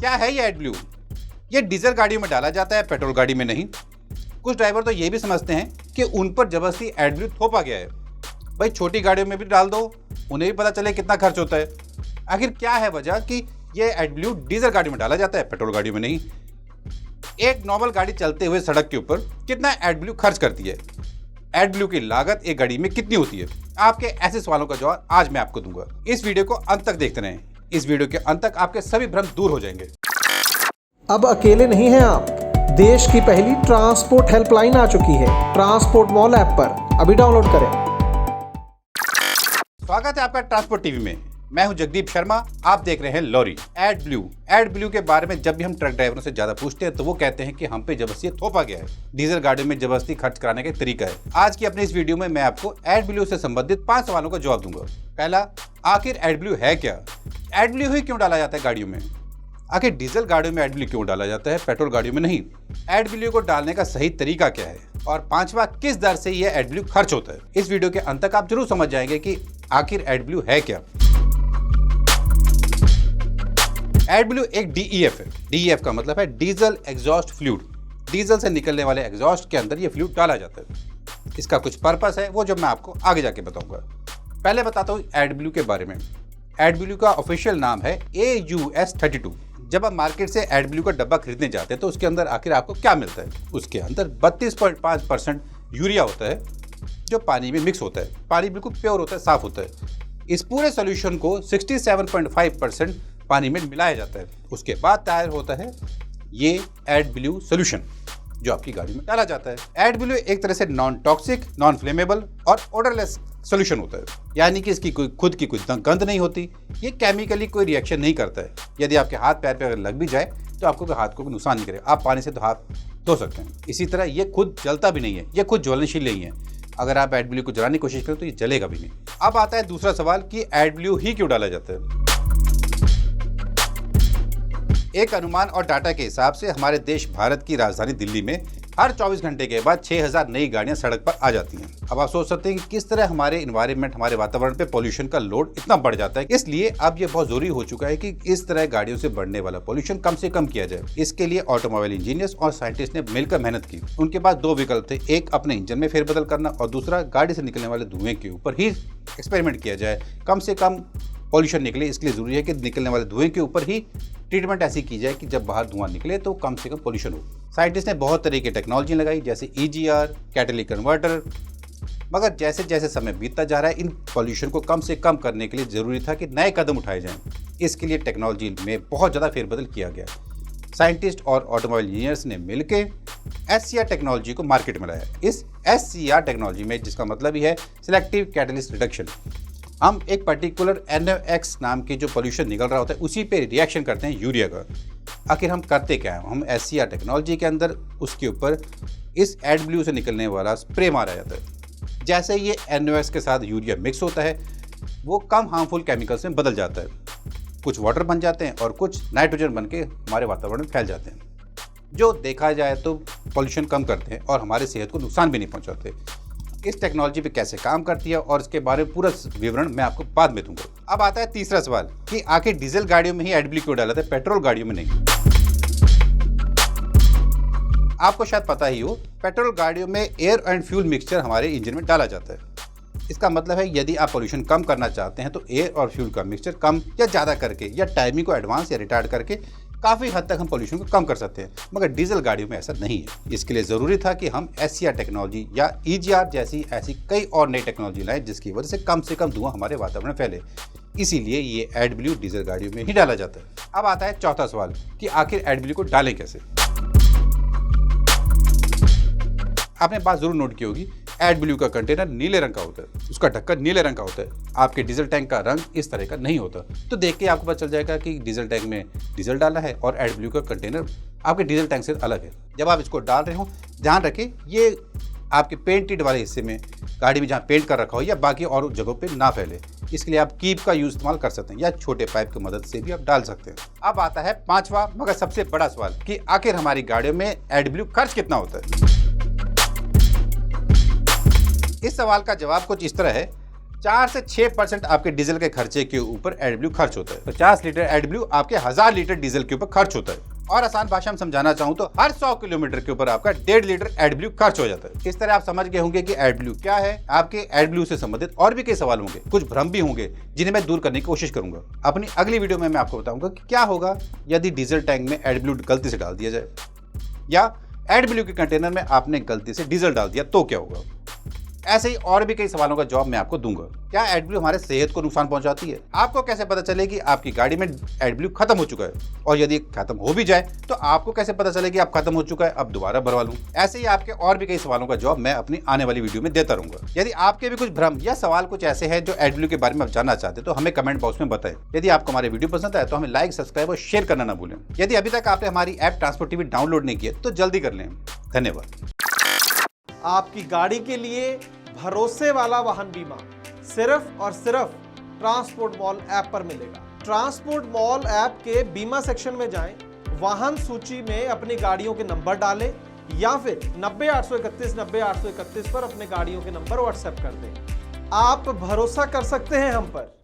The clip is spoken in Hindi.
क्या है ये एडब्ल्यू? ये डीजल गाड़ियों में डाला जाता है, पेट्रोल गाड़ी में नहीं। कुछ ड्राइवर तो ये भी समझते हैं कि उन पर जबरदस्ती एडब्ल्यू थोपा गया है। भाई छोटी गाड़ियों में भी डाल दो, उन्हें भी पता चले कितना खर्च होता है। आखिर क्या है वजह कि ये एडब्ल्यू डीजल गाड़ी में डाला जाता है, पेट्रोल गाड़ी में नहीं? एक नॉर्मल गाड़ी चलते हुए सड़क के ऊपर कितना एडब्ल्यू खर्च करती है? एडब्ल्यू की लागत एक गाड़ी में कितनी होती है? आपके ऐसे सवालों का जवाब आज मैं आपको दूंगा। इस वीडियो को अंत तक देखते रहें। इस वीडियो के अंत तक आपके सभी भ्रम दूर हो जाएंगे। अब अकेले नहीं हैं आप। देश की पहली ट्रांसपोर्ट हेल्पलाइन आ चुकी है ट्रांसपोर्ट मॉल ऐप पर। अभी डाउनलोड करें। स्वागत है आपका ट्रांसपोर्ट टीवी में। मैं हूं जगदीप शर्मा, आप देख रहे हैं लॉरी। एडब्ल्यू के बारे में जब भी हम ट्रक ड्राइवरों से ज्यादा पूछते हैं तो वो कहते हैं कि हम पे जबरदस्ती थोपा गया है। डीजल गाड़ियों में जबरदस्ती खर्च कराने का तरीका है। आज की अपनी इस वीडियो में मैं आपको एडब्ल्यू से संबंधित 5 सवालों का जवाब दूंगा। पहला, आखिर एडब्ल्यू है क्या? एडब्ल्यू ही क्यों डाला जाता है गाड़ियों में? आखिर डीजल गाड़ियों में एडब्ल्यू क्यों डाला जाता है, पेट्रोल गाड़ियों में नहीं? एडब्ल्यू को डालने का सही तरीका क्या है? और 5वां, किस दर से यह एडब्ल्यू खर्च होता है? इस वीडियो के अंत तक आप जरूर समझ जाएंगे कि आखिर एडब्ल्यू है क्या। एडब्ल्यू एक डीईएफ है। डीईएफ का मतलब है डीजल एग्जॉस्ट फ्लूइड। डीजल से निकलने वाले एग्जॉस्ट के अंदर ये फ्लूइड डाला जाता है। इसका कुछ पर्पस है, वो जब मैं आपको आगे जाके बताऊंगा। पहले बताता हूँ एडब्ल्यू के बारे में। एडब्ल्यू का ऑफिशियल नाम है AUS32। जब आप मार्केट से एडब्ल्यू का डब्बा खरीदने जाते हैं तो उसके अंदर आखिर आपको क्या मिलता है? उसके अंदर 32.5% यूरिया होता है जो पानी में मिक्स होता है। पानी बिल्कुल प्योर होता है, साफ होता है। इस पूरे सोल्यूशन को 67.5% पानी में मिलाया जाता है। उसके बाद तैयार होता है ये एडब्ल्यू सोल्यूशन जो आपकी गाड़ी में डाला जाता है। एडब्ल्यू एक तरह से नॉन टॉक्सिक, नॉन फ्लेमेबल और ऑर्डरलेस सोल्यूशन होता है, यानी कि इसकी कोई खुद की कोई गंध नहीं होती। ये केमिकली कोई रिएक्शन नहीं करता है। यदि आपके हाथ पैर पे अगर लग भी जाए तो आपको हाथ को नुकसान नहीं करे। आप पानी से तो हाथ धो सकते हैं। इसी तरह ये खुद जलता भी नहीं है, ये खुद ज्वलनशील नहीं है। अगर आप एडब्ल्यू को जलाने की कोशिश करें तो ये जलेगा भी नहीं। अब आता है दूसरा सवाल कि एडब्ल्यू ही क्यों डाला जाता है? एक अनुमान और डाटा के हिसाब से हमारे देश भारत की राजधानी दिल्ली में हर 24 घंटे के बाद 6000 नई गाड़ियां सड़क पर आ जाती हैं। अब आप सोच सकते हैं कि किस तरह हमारे एनवायरनमेंट, हमारे वातावरण पे पॉल्यूशन का लोड इतना बढ़ जाता है। इसलिए अब ये बहुत जरूरी हो चुका है कि इस तरह गाड़ियों से बढ़ने वाला पॉल्यूशन कम से कम किया जाए। इसके लिए ऑटोमोबाइल इंजीनियर्स और साइंटिस्ट ने मिलकर मेहनत की। उनके पास 2 विकल्प थे, एक अपने इंजन में फेरबदल करना और दूसरा गाड़ी से निकलने वाले धुएं के ऊपर ही एक्सपेरिमेंट किया जाए, कम से कम पॉल्यूशन निकले। इसके लिए जरूरी है कि निकलने वाले धुएं के ऊपर ही ट्रीटमेंट ऐसी की जाए कि जब बाहर धुआं निकले तो कम से कम पॉल्यूशन हो। साइंटिस्ट ने बहुत तरह की टेक्नोलॉजी लगाई, जैसे EGR, कैटालिटिक कन्वर्टर। मगर जैसे जैसे समय बीतता जा रहा है, इन पॉल्यूशन को कम से कम करने के लिए जरूरी था कि नए कदम उठाए जाएं। इसके लिए टेक्नोलॉजी में बहुत ज़्यादा फेरबदल किया गया। साइंटिस्ट और ऑटोमोबाइल इंजीनियर्स ने मिलकर SCR टेक्नोलॉजी को मार्केट में लाया। इस SCR टेक्नोलॉजी में, जिसका मतलब ही है सिलेक्टिव कैटलिस्ट रिडक्शन, हम एक पर्टिकुलर NOx नाम के जो पोल्यूशन निकल रहा होता है उसी पे रिएक्शन करते हैं यूरिया का। आखिर हम करते क्या हैं? हम SCR टेक्नोलॉजी के अंदर उसके ऊपर इस एडब्ल्यू से निकलने वाला स्प्रे मारा जाता है। जैसे ये NOx के साथ यूरिया मिक्स होता है, वो कम हार्मफुल केमिकल्स में बदल जाता है। कुछ वाटर बन जाते हैं और कुछ नाइट्रोजन बन के हमारे वातावरण में फैल जाते हैं, जो देखा जाए तो पॉल्यूशन कम करते हैं और हमारे सेहत को नुकसान भी नहीं पहुँचाते। इस टेक्नोलॉजी पे कैसे काम करती है और इसके बारे में पूरा विवरण मैं आपको बाद में दूंगा। अब आता है तीसरा सवाल कि आखिर डीजल गाड़ियों में ही एडब्ल्यू क्यों डाला था, पेट्रोल गाड़ियों में नहीं? आपको शायद पता ही हो, पेट्रोल गाड़ियों में एयर एंड फ्यूल मिक्सचर हमारे इंजन में डाला जाता है। इसका मतलब है यदि आप पोल्यूशन कम करना चाहते हैं तो एयर और फ्यूल का मिक्सचर कम या ज़्यादा करके या टाइमिंग को एडवांस या रिटार्ड करके काफ़ी हद तक हम पोल्यूशन को कम कर सकते हैं। मगर डीजल गाड़ियों में ऐसा नहीं है। इसके लिए ज़रूरी था कि हम SCR टेक्नोलॉजी या EGR जैसी ऐसी कई और नई टेक्नोलॉजी लाएं जिसकी वजह से कम धुआं हमारे वातावरण में फैले। इसीलिए ये एडब्ल्यू डीजल गाड़ियों में ही डाला जाता है। अब आता है चौथा सवाल कि आखिर एडब्ल्यू को डालें कैसे। आपने बात जरूर नोट की होगी, एडब्ल्यू का कंटेनर नीले रंग का होता है, उसका ढक्कन नीले रंग का होता है। आपके डीजल टैंक का रंग इस तरह का नहीं होता। तो देख के आपको पता चल जाएगा कि डीजल टैंक में डीजल डाला है और एडब्ल्यू का कंटेनर आपके डीजल टैंक से अलग है। जब आप इसको डाल रहे हो, ध्यान रखें ये आपके पेंटेड वाले हिस्से में, गाड़ी में जहाँ पेंट कर रखा हो या बाकी और जगहों पे ना फैले। इसके लिए आप कीप का यूज इस्तेमाल कर सकते हैं या छोटे पाइप की मदद से भी आप डाल सकते हैं। अब आता है 5वां मगर सबसे बड़ा सवाल कि आखिर हमारी गाड़ियों में एडब्ल्यू खर्च कितना होता है। इस सवाल का जवाब कुछ इस तरह है 4 से 6% आपके डीजल के खर्चे के ऊपर एडब्ल्यू खर्च होता है। 50 लीटर एडब्ल्यू आपके 1000 लीटर डीजल के ऊपर खर्च होता है। और आसान भाषा में समझाना चाहूं तो हर 100 किलोमीटर के ऊपर आपका 1.5 लीटर एडब्ल्यू खर्च हो जाता है। इस तरह आप समझ गए होंगे कि एडब्ल्यू क्या है। आपके एडब्ल्यू से संबंधित और भी कई सवाल होंगे, कुछ भ्रम भी होंगे, जिन्हें मैं दूर करने की कोशिश करूंगा। अपनी अगली वीडियो में मैं आपको बताऊंगा कि क्या होगा यदि डीजल टैंक में एडब्ल्यू गलती से डाल दिया जाए, या एडब्ल्यू के कंटेनर में आपने गलती से डीजल डाल दिया तो क्या होगा। ऐसे ही और भी कई सवालों का जवाब मैं आपको दूंगा। क्या एडब्ल्यू हमारे सेहत को नुकसान पहुंचाती है? आपको कैसे पता चले कि आपकी गाड़ी में एडब्ल्यू खत्म हो चुका है? और यदि खत्म हो भी जाए तो आपको कैसे पता चले कि आप खत्म हो चुका है, अब दोबारा भरवा लूं? ऐसे ही आपके और भी कई सवालों का जवाब मैं अपनी आने वाली वीडियो में देता रहूंगा। यदि आपके भी कुछ भ्रम या सवाल कुछ ऐसे हैं जो एडब्ल्यू के बारे में आप जानना चाहते हैं तो हमें कमेंट बॉक्स में बताएं। यदि आपको हमारे वीडियो पसंद आए तो हमें लाइक, सब्सक्राइब और शेयर करना ना भूलें। यदि अभी तक आपने हमारी ऐप ट्रांसपोर्ट टीवी डाउनलोड नहीं किया तो जल्दी कर लें। धन्यवाद। आपकी गाड़ी के लिए भरोसे वाला वाहन बीमा सिर्फ और सिर्फ ट्रांसपोर्ट मॉल ऐप पर मिलेगा। ट्रांसपोर्ट मॉल ऐप के बीमा सेक्शन में जाएं, वाहन सूची में अपनी गाड़ियों के नंबर डालें या फिर 90-831 90-831 पर अपने गाड़ियों के नंबर व्हाट्सएप कर दें। आप भरोसा कर सकते हैं हम पर।